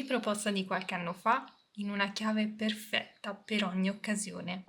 riproposta di qualche anno fa in una chiave perfetta per ogni occasione.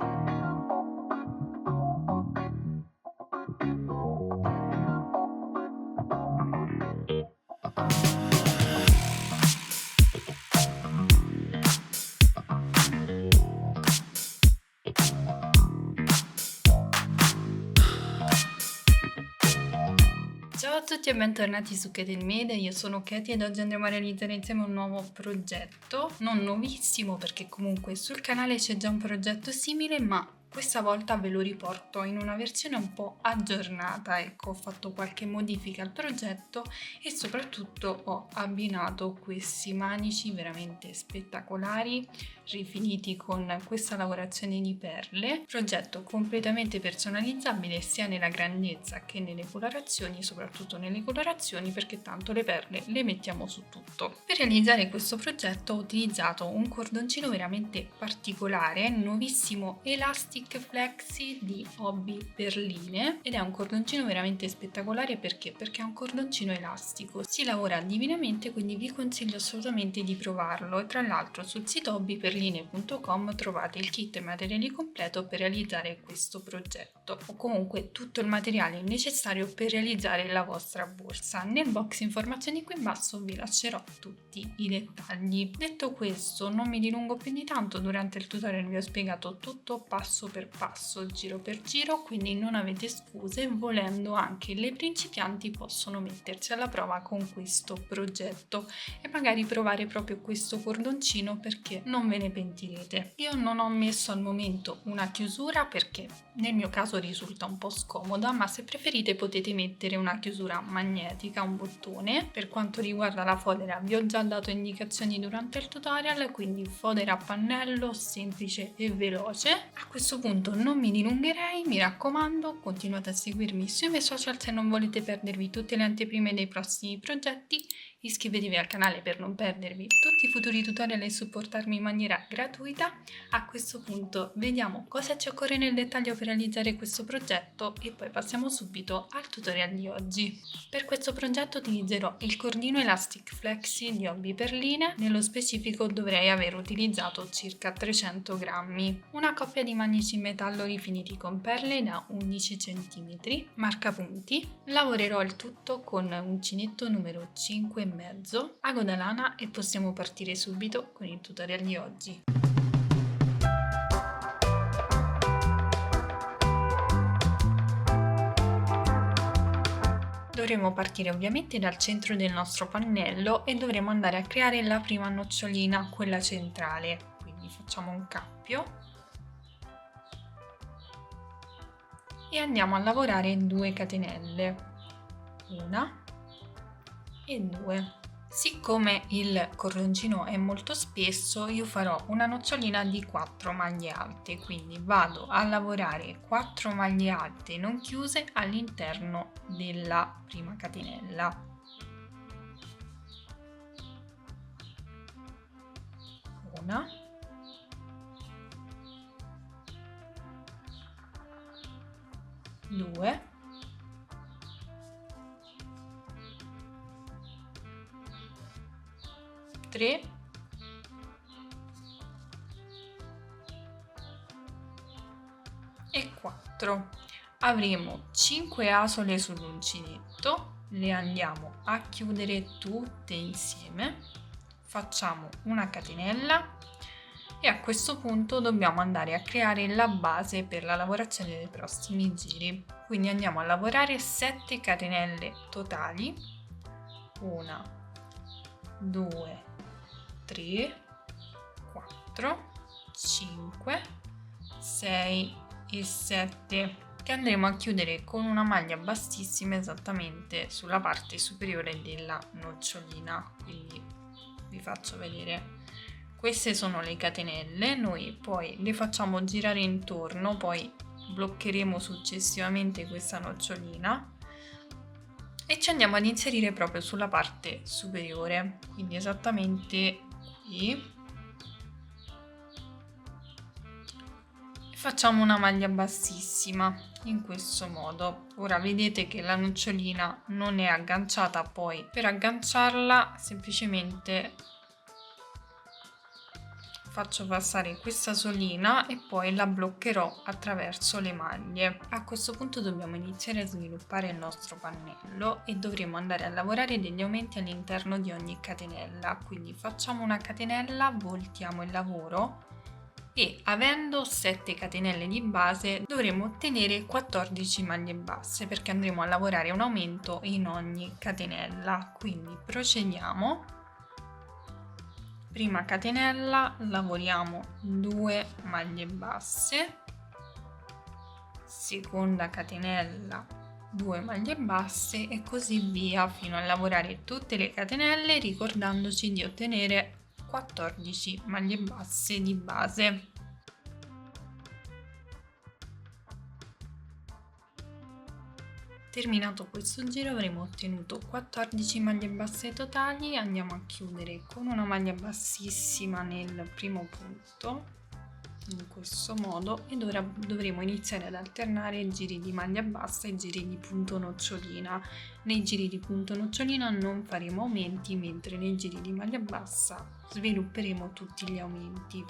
Ciao a tutti e bentornati su Katie Made, io sono Katie ed oggi andremo a realizzare insieme un nuovo progetto, non nuovissimo perché comunque sul canale c'è già un progetto simile, ma questa volta ve lo riporto in una versione un po' aggiornata. Ecco, ho fatto qualche modifica al progetto e soprattutto ho abbinato questi manici veramente spettacolari, rifiniti con questa lavorazione di perle, progetto completamente personalizzabile sia nella grandezza che nelle colorazioni, soprattutto nelle colorazioni perché tanto le perle le mettiamo su tutto. Per realizzare questo progetto ho utilizzato un cordoncino veramente particolare, nuovissimo Elastic Flexi di Hobby Perline, ed è un cordoncino veramente spettacolare perché è un cordoncino elastico, si lavora divinamente, quindi vi consiglio assolutamente di provarlo. E tra l'altro sul sito hobbyperline.com trovate il kit e materiali completo per realizzare questo progetto, o comunque tutto il materiale necessario per realizzare la vostra borsa. Nel box informazioni qui in basso vi lascerò tutti i dettagli. Detto questo, non mi dilungo più di tanto, durante il tutorial vi ho spiegato tutto passo per passo, giro per giro, quindi non avete scuse, volendo anche le principianti possono mettersi alla prova con questo progetto e magari provare proprio questo cordoncino perché non ve ne pentirete. Io non ho messo al momento una chiusura perché nel mio caso risulta un po' scomoda, ma se preferite potete mettere una chiusura magnetica, un bottone. Per quanto riguarda la fodera vi ho già dato indicazioni durante il tutorial, quindi fodera a pannello semplice e veloce. A questo punto non mi dilungherei, mi raccomando, continuate a seguirmi sui miei social se non volete perdervi tutte le anteprime dei prossimi progetti. Iscrivetevi al canale per non perdervi tutti i futuri tutorial e supportarmi in maniera gratuita. A questo punto vediamo cosa ci occorre nel dettaglio per realizzare questo progetto e poi passiamo subito al tutorial di oggi. Per questo progetto utilizzerò il cordino Elastic Flexi di Hobby Perline, nello specifico dovrei aver utilizzato circa 300 grammi, una coppia di manici in metallo rifiniti con perle da 11 cm, marca punti. Lavorerò il tutto con uncinetto numero 5,5, ago da lana, e possiamo partire subito con il tutorial di oggi. Dovremo partire ovviamente dal centro del nostro pannello e dovremo andare a creare la prima nocciolina, quella centrale. Quindi facciamo un cappio e andiamo a lavorare 2 catenelle, una e 2. Siccome il cordoncino è molto spesso, io farò una nocciolina di 4 maglie alte, quindi vado a lavorare 4 maglie alte non chiuse all'interno della prima catenella. Una, due, tre e 4. Avremo 5 asole sull'uncinetto, le andiamo a chiudere tutte insieme, facciamo una catenella e a questo punto dobbiamo andare a creare la base per la lavorazione dei prossimi giri. Quindi andiamo a lavorare 7 catenelle totali, 1, 2, 3, 4, 5, 6 e 7, che andremo a chiudere con una maglia bassissima esattamente sulla parte superiore della nocciolina. Quindi vi faccio vedere, queste sono le catenelle, noi poi le facciamo girare intorno, poi bloccheremo successivamente questa nocciolina e ci andiamo ad inserire proprio sulla parte superiore, quindi esattamente qui. Facciamo una maglia bassissima in questo modo. Ora vedete che la nocciolina non è agganciata, poi per agganciarla semplicemente faccio passare questa solina e poi la bloccherò attraverso le maglie. A questo punto dobbiamo iniziare a sviluppare il nostro pannello e dovremo andare a lavorare degli aumenti all'interno di ogni catenella. Quindi facciamo una catenella, voltiamo il lavoro e avendo 7 catenelle di base dovremo ottenere 14 maglie basse perché andremo a lavorare un aumento in ogni catenella. Quindi procediamo. Prima catenella, lavoriamo 2 maglie basse, seconda catenella 2 maglie basse e così via fino a lavorare tutte le catenelle ricordandoci di ottenere 14 maglie basse di base. Terminato questo giro avremo ottenuto 14 maglie basse totali, andiamo a chiudere con una maglia bassissima nel primo punto, in questo modo, ed ora dovremo iniziare ad alternare giri di maglia bassa e giri di punto nocciolina. Nei giri di punto nocciolina non faremo aumenti, mentre nei giri di maglia bassa svilupperemo tutti gli aumenti.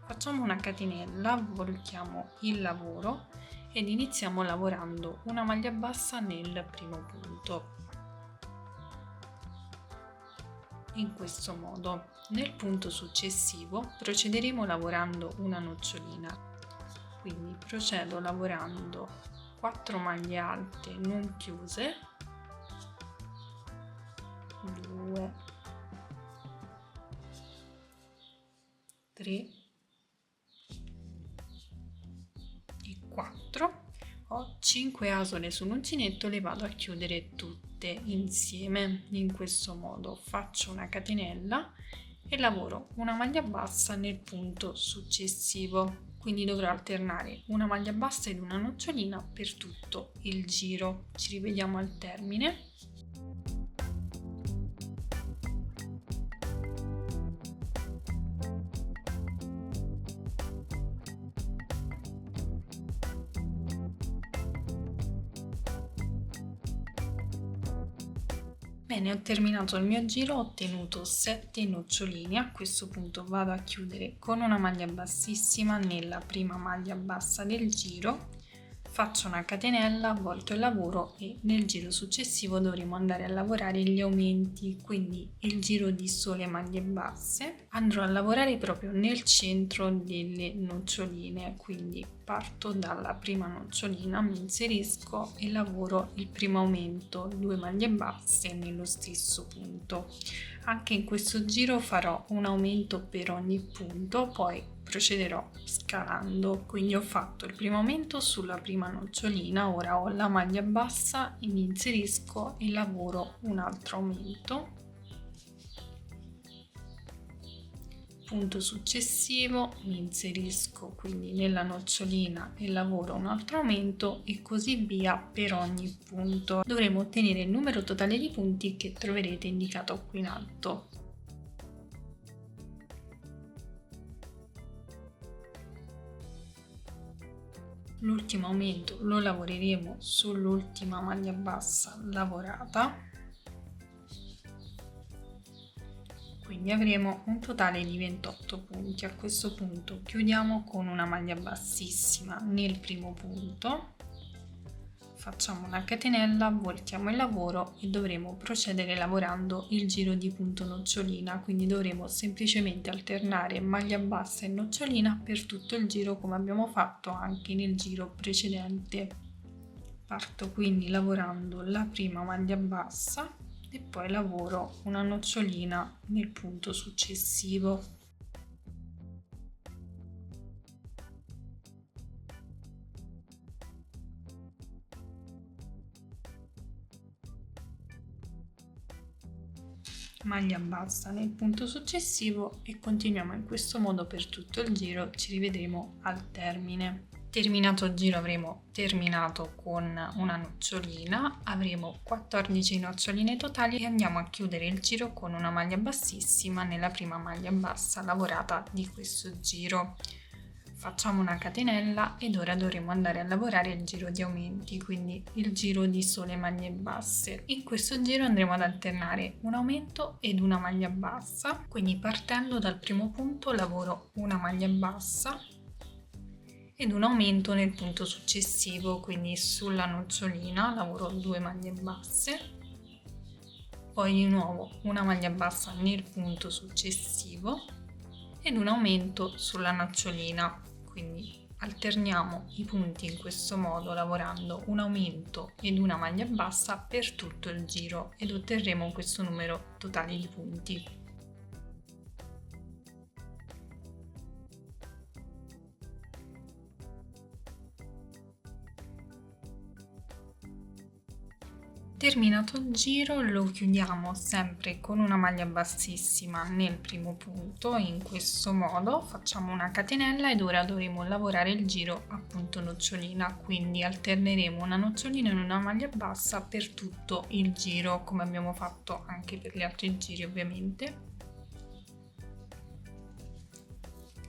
Facciamo una catenella, voltiamo il lavoro ed iniziamo lavorando una maglia bassa nel primo punto, in questo modo. Nel punto successivo procederemo lavorando una nocciolina, quindi procedo lavorando 4 maglie alte non chiuse, 2, 3 e 4. Ho 5 asole sull'uncinetto, le vado a chiudere tutte insieme. In questo modo faccio una catenella e lavoro una maglia bassa nel punto successivo, quindi dovrò alternare una maglia bassa ed una nocciolina per tutto il giro. Ci rivediamo al termine. Bene, ho terminato il mio giro, ho ottenuto 7 noccioline. A questo punto vado a chiudere con una maglia bassissima nella prima maglia bassa del giro, faccio una catenella, volto il lavoro e nel giro successivo dovremo andare a lavorare gli aumenti, quindi il giro di sole maglie basse. Andrò a lavorare proprio nel centro delle noccioline, quindi parto dalla prima nocciolina, mi inserisco e lavoro il primo aumento, 2 maglie basse nello stesso punto. Anche in questo giro farò un aumento per ogni punto, poi procederò scalando, quindi ho fatto il primo aumento sulla prima nocciolina, ora ho la maglia bassa, mi inserisco e lavoro un altro aumento, punto successivo mi inserisco quindi nella nocciolina e lavoro un altro aumento e così via per ogni punto. Dovremo ottenere il numero totale di punti che troverete indicato qui in alto. L'ultimo aumento lo lavoreremo sull'ultima maglia bassa lavorata, quindi avremo un totale di 28 punti. A questo punto chiudiamo con una maglia bassissima nel primo punto, facciamo una catenella, voltiamo il lavoro e dovremo procedere lavorando il giro di punto nocciolina, quindi dovremo semplicemente alternare maglia bassa e nocciolina per tutto il giro come abbiamo fatto anche nel giro precedente. Parto quindi lavorando la prima maglia bassa e poi lavoro una nocciolina nel punto successivo. Maglia bassa nel punto successivo e continuiamo in questo modo per tutto il giro. Ci rivedremo al termine. Terminato il giro avremo terminato con una nocciolina, avremo 14 noccioline totali e andiamo a chiudere il giro con una maglia bassissima nella prima maglia bassa lavorata di questo giro. facciamo una catenella ed ora dovremo andare a lavorare il giro di aumenti, quindi il giro di sole maglie basse. In questo giro andremo ad alternare un aumento ed una maglia bassa, quindi partendo dal primo punto lavoro una maglia bassa ed un aumento nel punto successivo, quindi sulla nocciolina lavoro 2 maglie basse, poi di nuovo una maglia bassa nel punto successivo ed un aumento sulla nocciolina, quindi alterniamo i punti in questo modo lavorando un aumento ed una maglia bassa per tutto il giro ed otterremo questo numero totale di punti. Terminato il giro lo chiudiamo sempre con una maglia bassissima nel primo punto, in questo modo facciamo una catenella ed ora dovremo lavorare il giro appunto nocciolina, quindi alterneremo una nocciolina e una maglia bassa per tutto il giro come abbiamo fatto anche per gli altri giri ovviamente.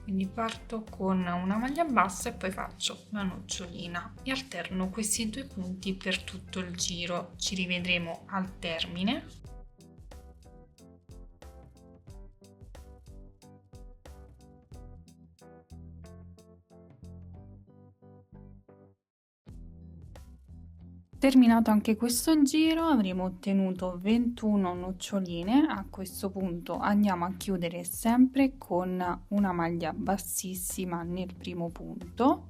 Quindi parto con una maglia bassa e poi faccio la nocciolina e alterno questi due punti per tutto il giro. Ci rivedremo al termine. Terminato anche questo giro avremo ottenuto 21 noccioline. A questo punto andiamo a chiudere sempre con una maglia bassissima nel primo punto,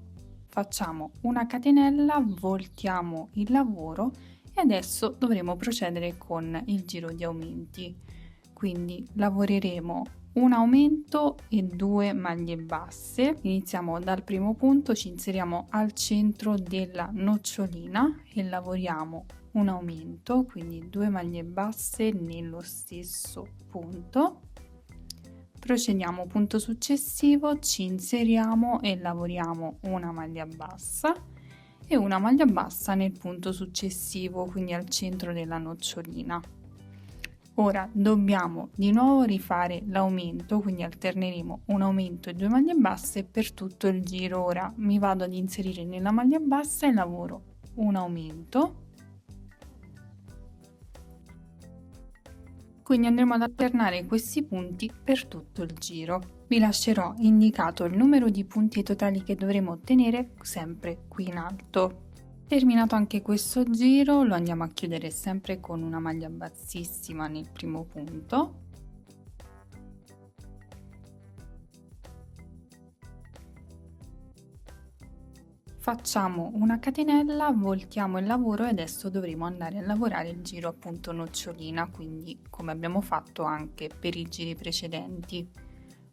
facciamo una catenella, voltiamo il lavoro e adesso dovremo procedere con il giro di aumenti, quindi lavoreremo un aumento e 2 maglie basse. Iniziamo dal primo punto, ci inseriamo al centro della nocciolina e lavoriamo un aumento, quindi 2 maglie basse nello stesso punto. Procediamo punto successivo, ci inseriamo e lavoriamo una maglia bassa e una maglia bassa nel punto successivo, quindi al centro della nocciolina. Ora dobbiamo di nuovo rifare l'aumento, quindi alterneremo un aumento e 2 maglie basse per tutto il giro. Ora mi vado ad inserire nella maglia bassa e lavoro un aumento, quindi andremo ad alternare questi punti per tutto il giro. Vi lascerò indicato il numero di punti totali che dovremo ottenere sempre qui in alto. Terminato anche questo giro lo andiamo a chiudere sempre con una maglia bassissima nel primo punto. Facciamo una catenella, voltiamo il lavoro e adesso dovremo andare a lavorare il giro appunto nocciolina, quindi come abbiamo fatto anche per i giri precedenti.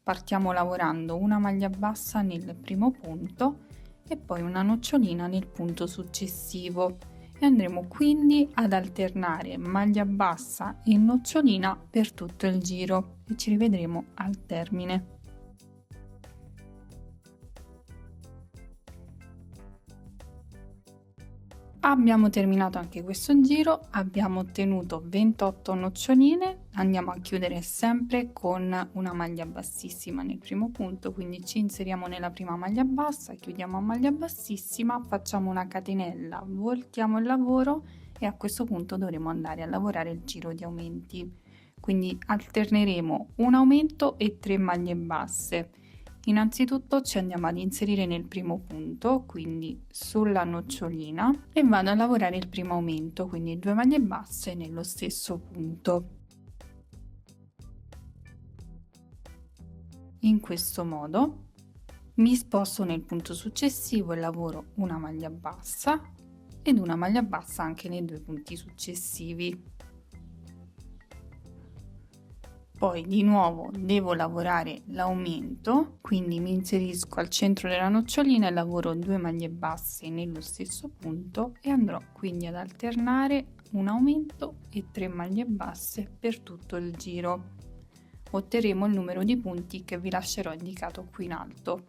Partiamo lavorando una maglia bassa nel primo punto e poi una nocciolina nel punto successivo e andremo quindi ad alternare maglia bassa e nocciolina per tutto il giro e ci rivedremo al termine. Abbiamo terminato anche questo giro, abbiamo ottenuto 28 noccioline, andiamo a chiudere sempre con una maglia bassissima nel primo punto, quindi ci inseriamo nella prima maglia bassa, chiudiamo a maglia bassissima, facciamo una catenella, voltiamo il lavoro e a questo punto dovremo andare a lavorare il giro di aumenti, quindi alterneremo un aumento e 3 maglie basse. Innanzitutto ci andiamo ad inserire nel primo punto, quindi sulla nocciolina, e vado a lavorare il primo aumento, quindi 2 maglie basse nello stesso punto. In questo modo mi sposto nel punto successivo e lavoro una maglia bassa ed una maglia bassa anche nei 2 punti successivi. Poi di nuovo devo lavorare l'aumento, quindi mi inserisco al centro della nocciolina e lavoro 2 maglie basse nello stesso punto e andrò quindi ad alternare un aumento e 3 maglie basse per tutto il giro. Otterremo il numero di punti che vi lascerò indicato qui in alto.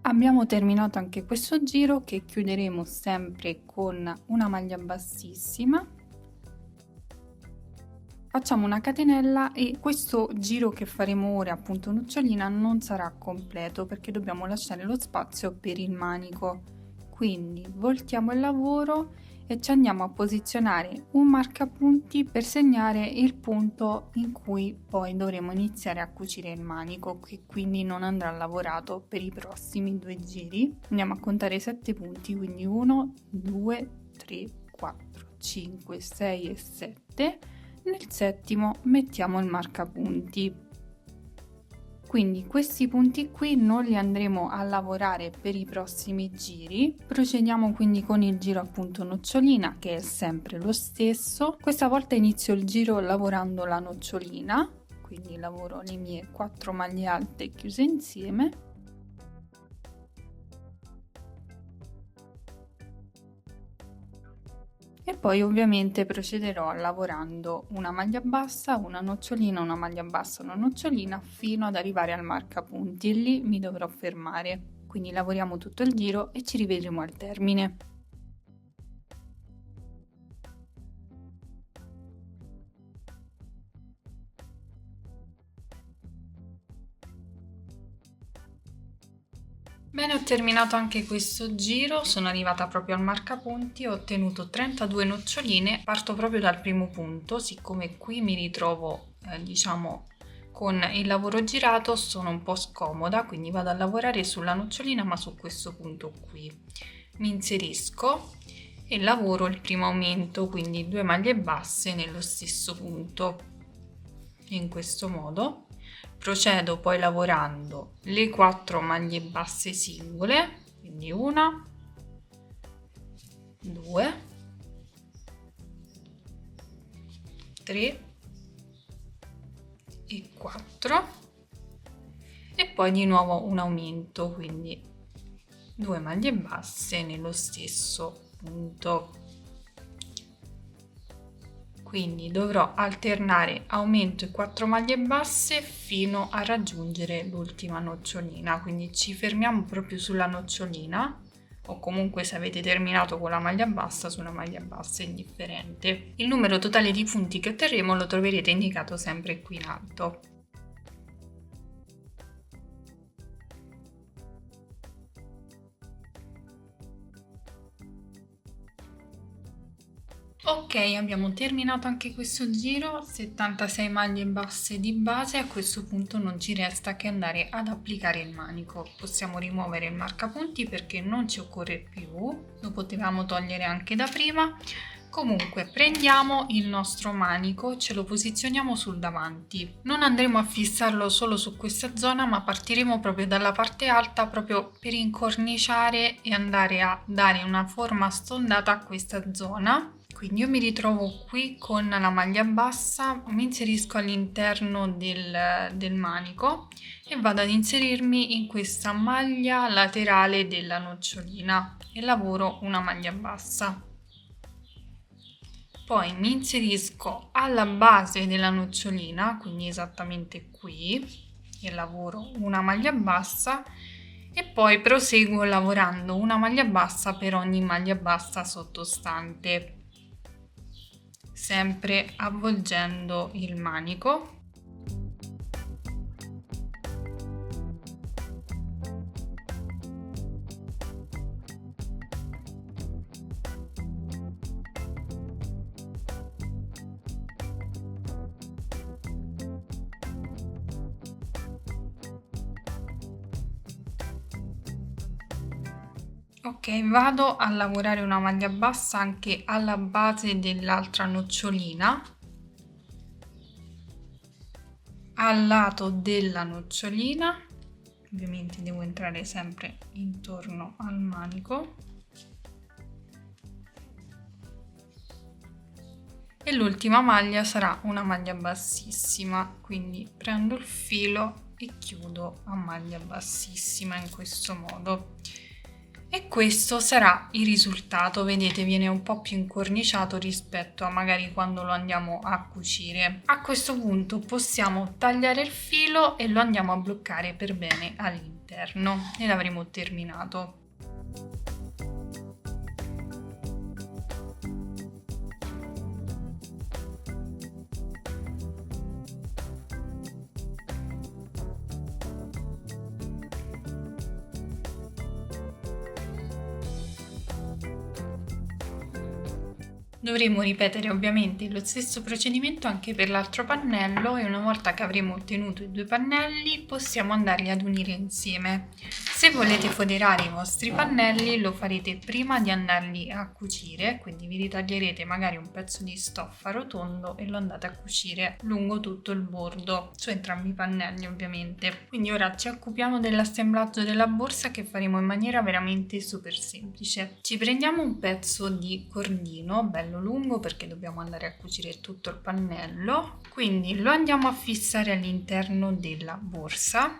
Abbiamo terminato anche questo giro che chiuderemo sempre con una maglia bassissima facciamo una catenella e questo giro che faremo ora, appunto nocciolina, non sarà completo perché dobbiamo lasciare lo spazio per il manico. Quindi voltiamo il lavoro e ci andiamo a posizionare un marcapunti per segnare il punto in cui poi dovremo iniziare a cucire il manico, che quindi non andrà lavorato per i prossimi 2 giri. Andiamo a contare 7 punti, quindi 1, 2, 3, 4, 5, 6 e 7. Nel settimo mettiamo il marcapunti. Quindi questi punti qui non li andremo a lavorare per i prossimi giri. Procediamo quindi con il giro appunto nocciolina, che è sempre lo stesso. Questa volta inizio il giro lavorando la nocciolina, quindi lavoro le mie 4 maglie alte chiuse insieme. E poi ovviamente procederò lavorando una maglia bassa, una nocciolina, una maglia bassa, una nocciolina fino ad arrivare al marcapunti e lì mi dovrò fermare. Quindi lavoriamo tutto il giro e ci rivedremo al termine. Bene, ho terminato anche questo giro, sono arrivata proprio al marcapunti, ho ottenuto 32 noccioline, parto proprio dal primo punto, siccome qui mi ritrovo diciamo con il lavoro girato sono un po' scomoda, quindi vado a lavorare sulla nocciolina ma su questo punto qui. Mi inserisco e lavoro il primo aumento, quindi 2 maglie basse nello stesso punto, in questo modo. Procedo poi lavorando le 4 maglie basse singole, quindi 1, 2, 3 e 4 e poi di nuovo un aumento, quindi 2 maglie basse nello stesso punto. Quindi dovrò alternare aumento e 4 maglie basse fino a raggiungere l'ultima nocciolina, quindi ci fermiamo proprio sulla nocciolina o comunque se avete terminato con la maglia bassa sulla maglia bassa è indifferente. Il numero totale di punti che otterremo lo troverete indicato sempre qui in alto. Ok, abbiamo terminato anche questo giro, 76 maglie basse di base, a questo punto non ci resta che andare ad applicare il manico. Possiamo rimuovere il marcapunti perché non ci occorre più, lo potevamo togliere anche da prima. Comunque prendiamo il nostro manico, ce lo posizioniamo sul davanti. Non andremo a fissarlo solo su questa zona, ma partiremo proprio dalla parte alta proprio per incorniciare e andare a dare una forma stondata a questa zona. Quindi io mi ritrovo qui con la maglia bassa, mi inserisco all'interno del manico e vado ad inserirmi in questa maglia laterale della nocciolina e lavoro una maglia bassa. Poi mi inserisco alla base della nocciolina, quindi esattamente qui, e lavoro una maglia bassa e poi proseguo lavorando una maglia bassa per ogni maglia bassa sottostante, sempre avvolgendo il manico. Ok, vado a lavorare una maglia bassa anche alla base dell'altra nocciolina, al lato della nocciolina, ovviamente devo entrare sempre intorno al manico, e l'ultima maglia sarà una maglia bassissima, quindi prendo il filo e chiudo a maglia bassissima in questo modo. E questo sarà il risultato, vedete, viene un po' più incorniciato rispetto a magari quando lo andiamo a cucire. A questo punto possiamo tagliare il filo e lo andiamo a bloccare per bene all'interno ed avremo terminato. Dovremo ripetere ovviamente lo stesso procedimento anche per l'altro pannello e una volta che avremo ottenuto i 2 pannelli possiamo andarli ad unire insieme. Se volete foderare i vostri pannelli lo farete prima di andarli a cucire, quindi vi ritaglierete magari un pezzo di stoffa rotondo e lo andate a cucire lungo tutto il bordo, su entrambi i pannelli ovviamente. Quindi ora ci occupiamo dell'assemblaggio della borsa che faremo in maniera veramente super semplice. Ci prendiamo un pezzo di cordino bello lungo perché dobbiamo andare a cucire tutto il pannello, quindi lo andiamo a fissare all'interno della borsa.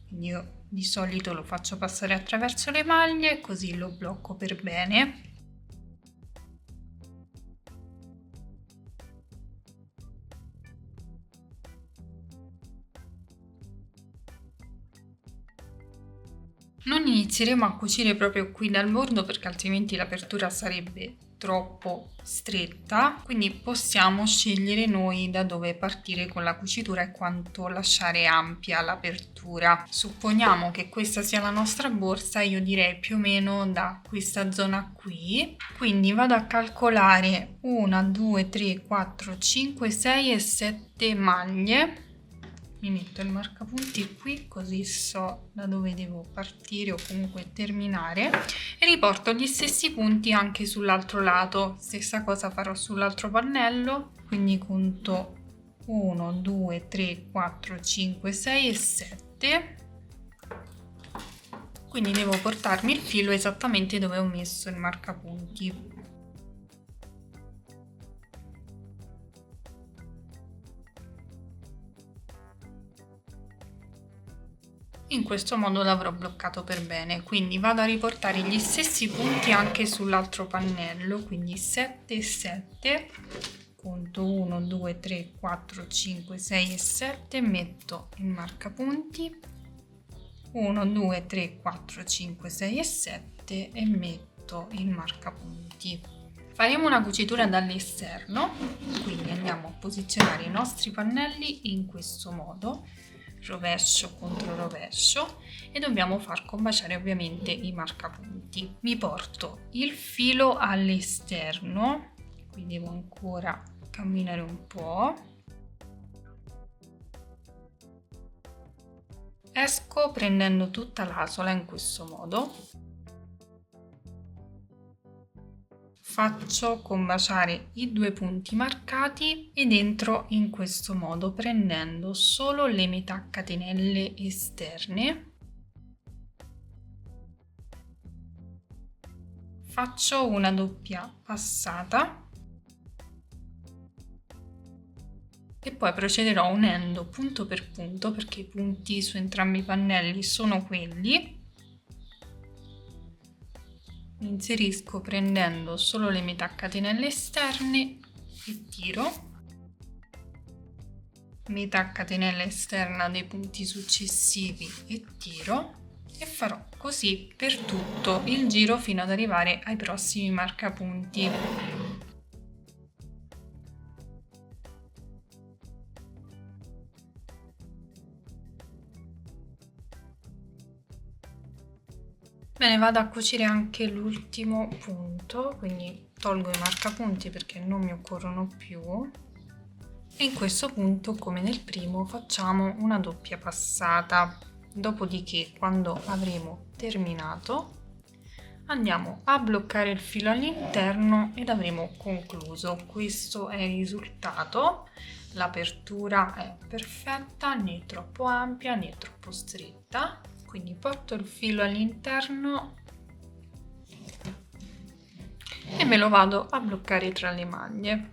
Quindi io di solito lo faccio passare attraverso le maglie così lo blocco per bene. Non inizieremo a cucire proprio qui dal bordo perché altrimenti l'apertura sarebbe troppo stretta, quindi possiamo scegliere noi da dove partire con la cucitura e quanto lasciare ampia l'apertura. Supponiamo che questa sia la nostra borsa, io direi più o meno da questa zona qui, quindi vado a calcolare 1, 2, 3, 4, 5, 6 e 7 maglie. Mi metto il marcapunti qui così so da dove devo partire o comunque terminare e riporto gli stessi punti anche sull'altro lato. Stessa cosa farò sull'altro pannello, quindi conto 1, 2, 3, 4, 5, 6 e 7. Quindi devo portarmi il filo esattamente dove ho messo il marcapunti. In questo modo l'avrò bloccato per bene, quindi vado a riportare gli stessi punti anche sull'altro pannello, quindi 7 e 7, conto 1, 2, 3, 4, 5, 6 e 7, metto il marcapunti, 1, 2, 3, 4, 5, 6 e 7 e metto il marcapunti. Faremo una cucitura dall'esterno, quindi andiamo a posizionare i nostri pannelli in questo modo, rovescio contro rovescio, e dobbiamo far combaciare ovviamente i marcapunti. Mi porto il filo all'esterno, qui devo ancora camminare un po', esco prendendo tutta l'asola in questo modo, faccio combaciare i 2 punti marcati ed entro in questo modo prendendo solo le metà catenelle esterne. Faccio una doppia passata e poi procederò unendo punto per punto perché i punti su entrambi i pannelli sono quelli. Inserisco prendendo solo le metà catenelle esterne e tiro, metà catenella esterna dei punti successivi e tiro, e farò così per tutto il giro fino ad arrivare ai prossimi marcapunti. Bene, vado a cucire anche l'ultimo punto, quindi tolgo i marcapunti perché non mi occorrono più. E in questo punto, come nel primo, facciamo una doppia passata. Dopodiché, quando avremo terminato, andiamo a bloccare il filo all'interno ed avremo concluso. Questo è il risultato. L'apertura è perfetta, né troppo ampia né troppo stretta. Quindi porto il filo all'interno e me lo vado a bloccare tra le maglie.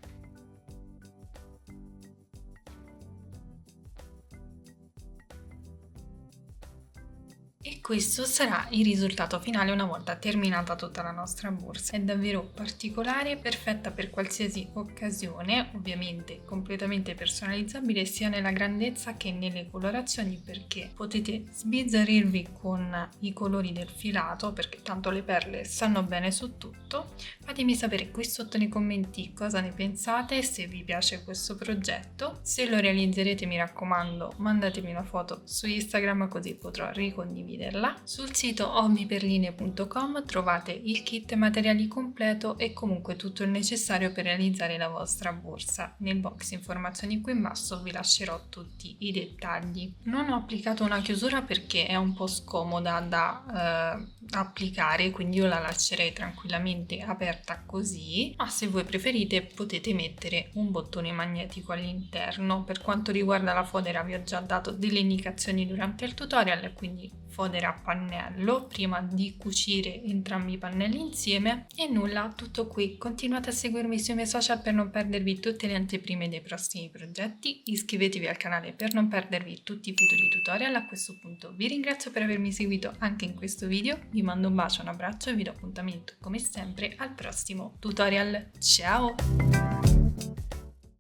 E questo sarà il risultato finale una volta terminata tutta la nostra borsa. È davvero particolare, perfetta per qualsiasi occasione, ovviamente completamente personalizzabile sia nella grandezza che nelle colorazioni, perché potete sbizzarrirvi con i colori del filato, perché tanto le perle stanno bene su tutto. Fatemi sapere qui sotto nei commenti cosa ne pensate, se vi piace questo progetto. Se lo realizzerete, mi raccomando, mandatemi una foto su Instagram così potrò ricondividerla perla. Sul sito ommiperline.com trovate il kit materiali completo e comunque tutto il necessario per realizzare la vostra borsa. Nel box informazioni qui in basso vi lascerò tutti i dettagli. Non ho applicato una chiusura perché è un po' scomoda da applicare, quindi io la lascerei tranquillamente aperta così, ma se voi preferite potete mettere un bottone magnetico all'interno. Per quanto riguarda la fodera vi ho già dato delle indicazioni durante il tutorial, quindi fodera a pannello prima di cucire entrambi i pannelli insieme. E nulla, tutto qui. Continuate a seguirmi sui miei social per non perdervi tutte le anteprime dei prossimi progetti, iscrivetevi al canale per non perdervi tutti i futuri tutorial. A questo punto vi ringrazio per avermi seguito anche in questo video, vi mando un bacio, un abbraccio e vi do appuntamento come sempre al prossimo tutorial. Ciao!